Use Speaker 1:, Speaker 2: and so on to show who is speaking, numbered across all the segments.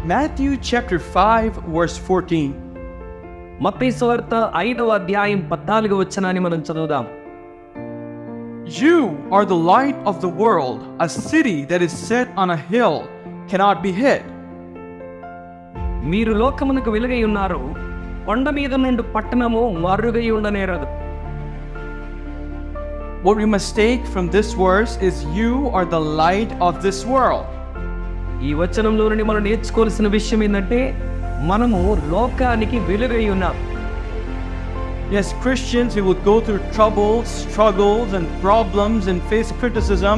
Speaker 1: Matthew chapter 5 verse 14.
Speaker 2: మత్తయి సువార్త 5వ అధ్యాయం 14వ వచనాన్ని మనం చదువుదాం.
Speaker 1: You are the light of the world. A city that is set on a hill cannot be hid.
Speaker 2: మీరు లోకమునకు వెలుగై ఉన్నారు, కొండ మీద నుండి పట్టణము మరుగై ఉండనేరదు.
Speaker 1: What we must take from this verse is you are the light of this world.
Speaker 2: ఈ వచనంలో నుండి మనం నేర్చుకోవాల్సిన విషయం ఏంటంటే మనము లోకానికి వెలుగై ఉన్నాం.
Speaker 1: Yes, Christians who will go through troubles, struggles and problems and face criticism,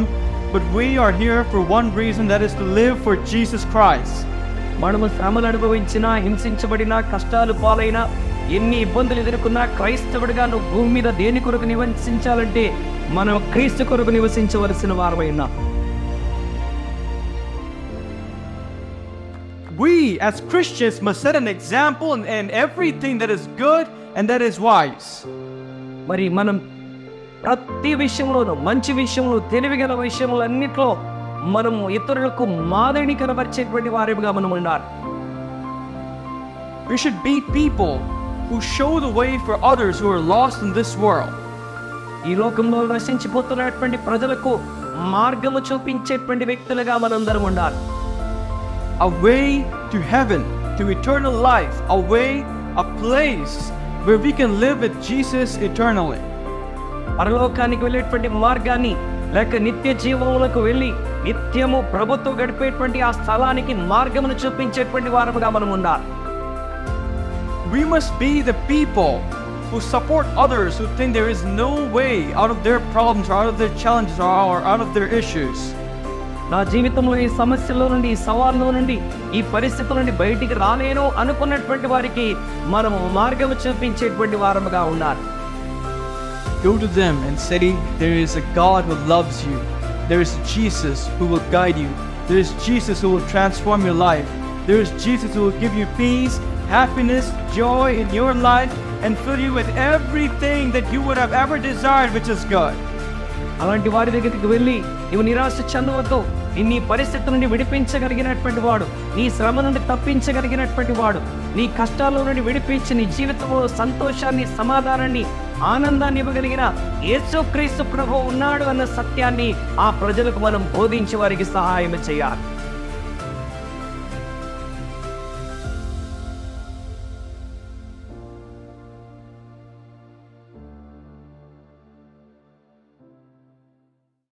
Speaker 1: but we are here for one reason, that is to live for Jesus Christ.
Speaker 2: మనము శ్రమలు అనుభవించినా, హింసించబడినా, కష్టాలు పాలైనా, ఎన్ని ఇబ్బందులు ఎదుర్కొన్నా క్రైస్తవుడిగా నువ్వు భూమి మీద దేని కొరకు నివసించాలంటే మనం క్రీస్తు కొరకు నివసించవలసిన వారమై ఉన్నాం.
Speaker 1: We as Christians must set an example in everything that is good and that is wise.
Speaker 2: మరి మనం ప్రతి విషయంలోనూ, మంచి విషయంలో, తెలివిగల విషయంలో అన్నిట్లో మనము ఇతరులకు మాదిరిని కనబరిచేటువంటి వారిగా మనం ఉండాలి.
Speaker 1: We should be people who show the way for others who are lost in this world.
Speaker 2: ఈ లోకంలో నశించిపోతున్నటువంటి ప్రజలకు మార్గము చూపించేటువంటి వ్యక్తులుగా మనందరం ఉండాలి.
Speaker 1: A way to heaven, to eternal life, a way, a place where we can live with Jesus eternally.
Speaker 2: పరలోకానికి వెళ్ళేటువంటి మార్గాన్ని, లేక నిత్య జీవములకు వెళ్ళి నిత్యము ప్రభుతో గడిపేటువంటి ఆ స్థలానికి మార్గమును చూపించేటువంటి వారముగా మనం ఉండాలి.
Speaker 1: We must be the people who support others who think there is no way out of their problems or out of their challenges or out of their issues.
Speaker 2: నా జీవితంలో ఈ సమస్యలో నుండి, ఈ సవాల్లో నుండి, ఈ పరిస్థితుల నుండి బయటికి రాలేను అనుకున్నటువంటి వారికి మనము మార్గము చూపించేటువంటి వారముగా ఉండాలి.
Speaker 1: Go to them and say, there is a God who loves you. There is Jesus who will guide you. There is Jesus who will transform your life. There is Jesus who will give you peace, happiness, joy in your life and fill you with everything that you would have ever desired, which is good.
Speaker 2: అలాంటి వారి దగ్గరికి వెళ్ళి నువ్వు నిరాశ చెందవద్దు. నీ పరిస్థితి నుండి విడిపించగలిగినటువంటి వాడు, నీ శ్రమ నుండి తప్పించగలిగినటువంటి వాడు, నీ కష్టాల నుండి విడిపించి నీ జీవితంలో సంతోషాన్ని, సమాధానాన్ని, ఆనందాన్ని ఇవ్వగలిగిన యేసుక్రీస్తు ప్రభువు ఉన్నాడు అన్న సత్యాన్ని ఆ ప్రజలకు మనం బోధించే వారికి సహాయం చేయాలి.